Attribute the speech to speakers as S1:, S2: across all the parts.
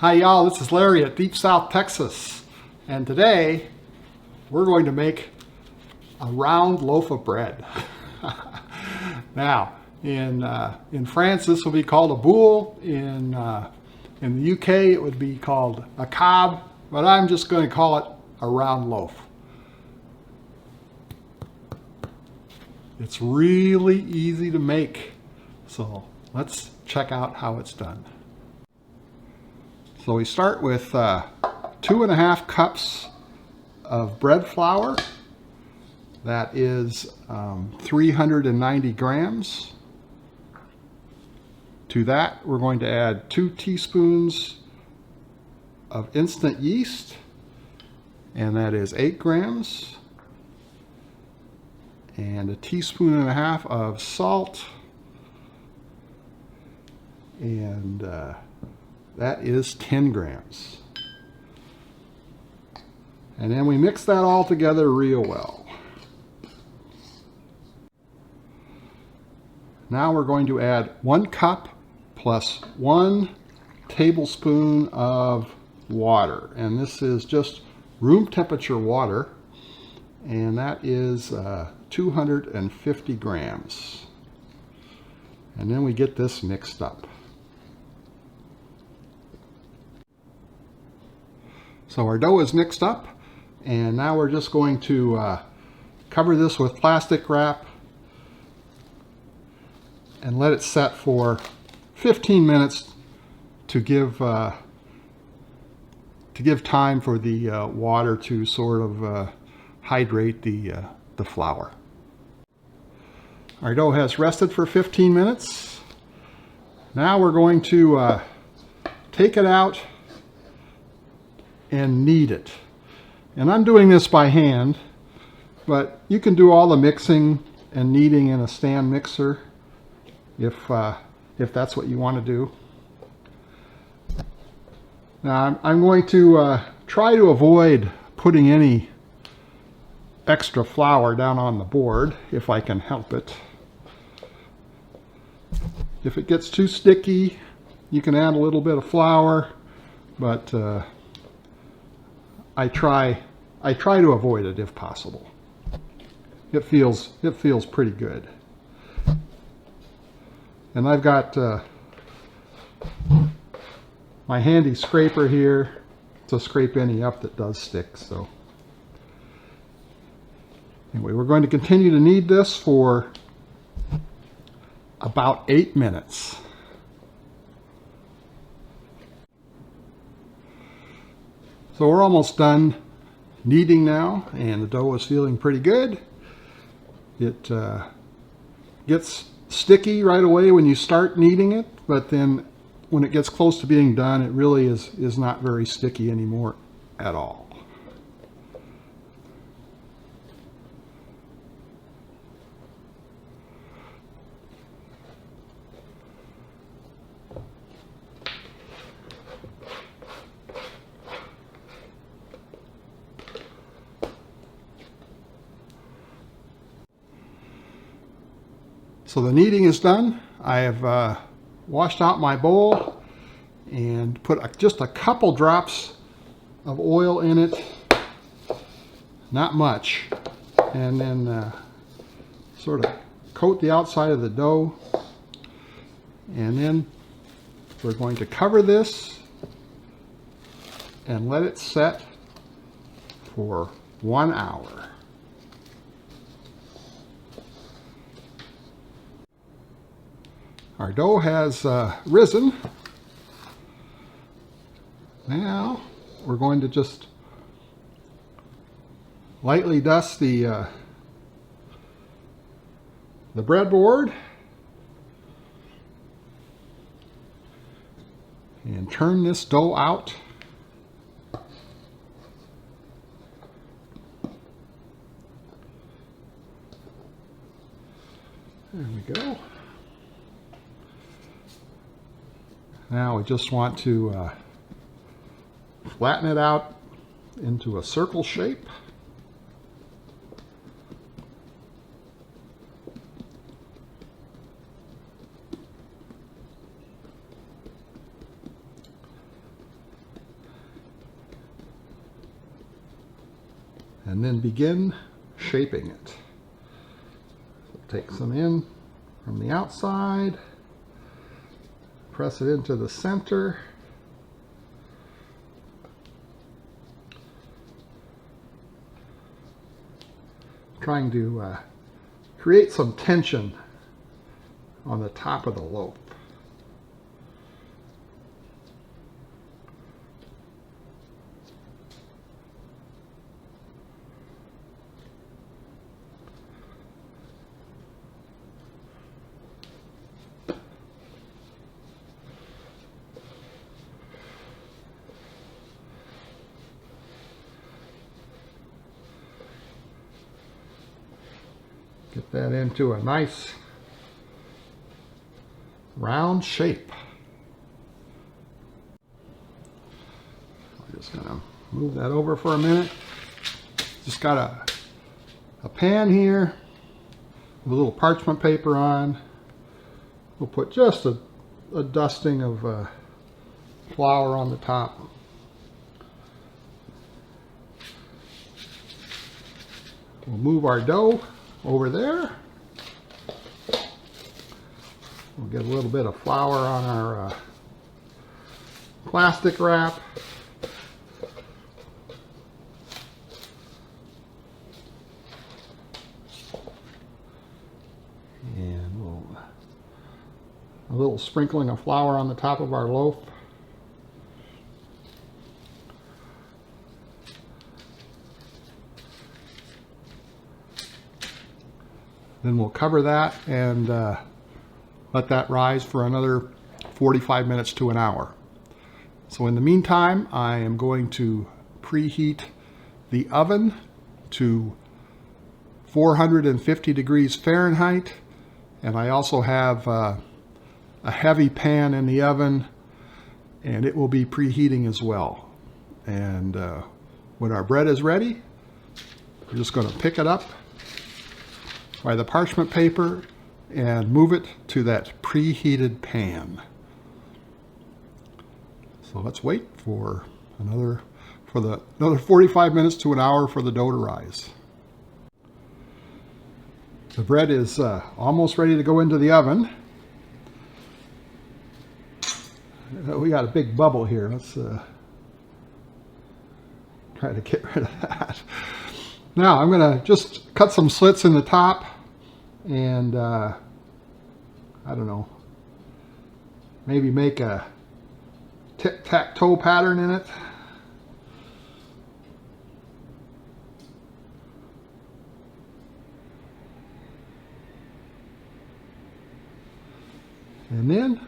S1: Hi y'all, this is Larry at Deep South, Texas, and today we're going to make a round loaf of bread. Now, in France this will be called a boule, in the UK it would be called a cob, but I'm just going to call it a round loaf. It's really easy to make, so let's check out how it's done. So we start with 2.5 cups of bread flour. That is 390 grams. To that, we're going to add 2 teaspoons of instant yeast, and that is 8 grams, and 1.5 teaspoons of salt, and that is 10 grams. And then we mix that all together real well. Now we're going to add 1 cup plus 1 tablespoon of water. And this is just room temperature water. And that is 250 grams. And then we get this mixed up. So our dough is mixed up, and now we're just going to cover this with plastic wrap and let it set for 15 minutes to give time for the water to sort of hydrate the flour. Our dough has rested for 15 minutes. Now we're going to take it out and knead it. And I'm doing this by hand, but you can do all the mixing and kneading in a stand mixer if that's what you want to do. Now I'm going to try to avoid putting any extra flour down on the board if I can help it. If it gets too sticky, you can add a little bit of flour, but I try to avoid it if possible. It feels pretty good. And I've got my handy scraper here to scrape any up that does stick. So anyway, we're going to continue to knead this for about 8 minutes. So we're almost done kneading now, and the dough is feeling pretty good. It gets sticky right away when you start kneading it, but then when it gets close to being done, it really is not very sticky anymore at all. So the kneading is done. I have washed out my bowl and put just a couple drops of oil in it, not much, and then sort of coat the outside of the dough, and then we're going to cover this and let it set for 1 hour. Our dough has risen. Now we're going to just lightly dust the breadboard and turn this dough out. There we go. Now we just want to flatten it out into a circle shape. and then begin shaping it. So take some in from the outside, press it into the center, trying to create some tension on the top of the loaf. Get that into a nice round shape. I'm just going to move that over for a minute. Just got a pan here with a little parchment paper on. We'll put just a dusting of flour on the top. We'll move our dough over there. We'll get a little bit of flour on our plastic wrap. And a little sprinkling of flour on the top of our loaf. Then we'll cover that and let that rise for another 45 minutes to an hour. So in the meantime, I am going to preheat the oven to 450 degrees Fahrenheit. And I also have a heavy pan in the oven, and it will be preheating as well. And when our bread is ready, we're just going to pick it up by the parchment paper and move it to that preheated pan. So let's wait for another 45 minutes to an hour for the dough to rise. The bread is almost ready to go into the oven. We got a big bubble here. Let's try to get rid of that. Now I'm going to just cut some slits in the top and I don't know, maybe make a tic-tac-toe pattern in it. And then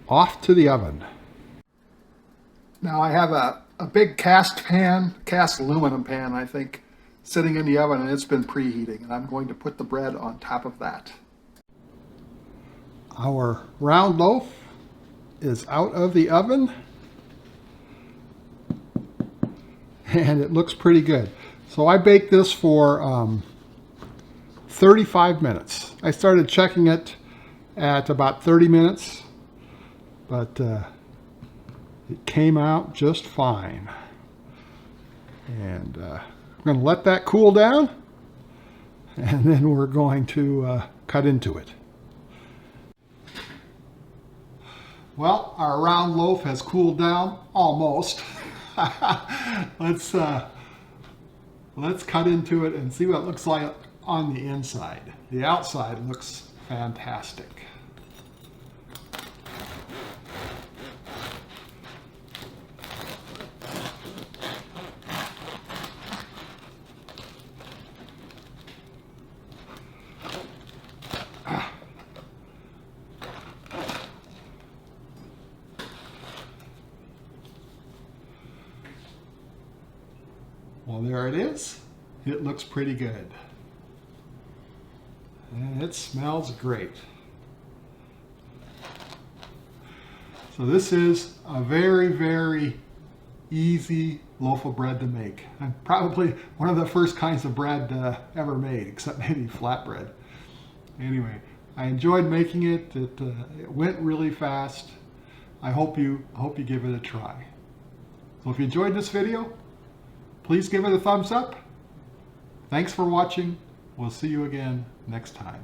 S1: off to the oven. Now I have a big cast aluminum pan, I think, sitting in the oven, and it's been preheating, and I'm going to put the bread on top of that. Our round loaf is out of the oven, and it looks pretty good. So I baked this for 35 minutes. I started checking it at about 30 minutes, but it came out just fine. And we're going to let that cool down, and then we're going to cut into it. Well, our round loaf has cooled down almost. Let's cut into it and see what it looks like on the inside. The outside looks fantastic. Well, there it is. It looks pretty good. And it smells great. So this is a very, very easy loaf of bread to make. And probably one of the first kinds of bread ever made, except maybe flatbread. Anyway, I enjoyed making it. It went really fast. I hope you give it a try. So if you enjoyed this video, please give it a thumbs up Thanks for watching. We'll see you again next time.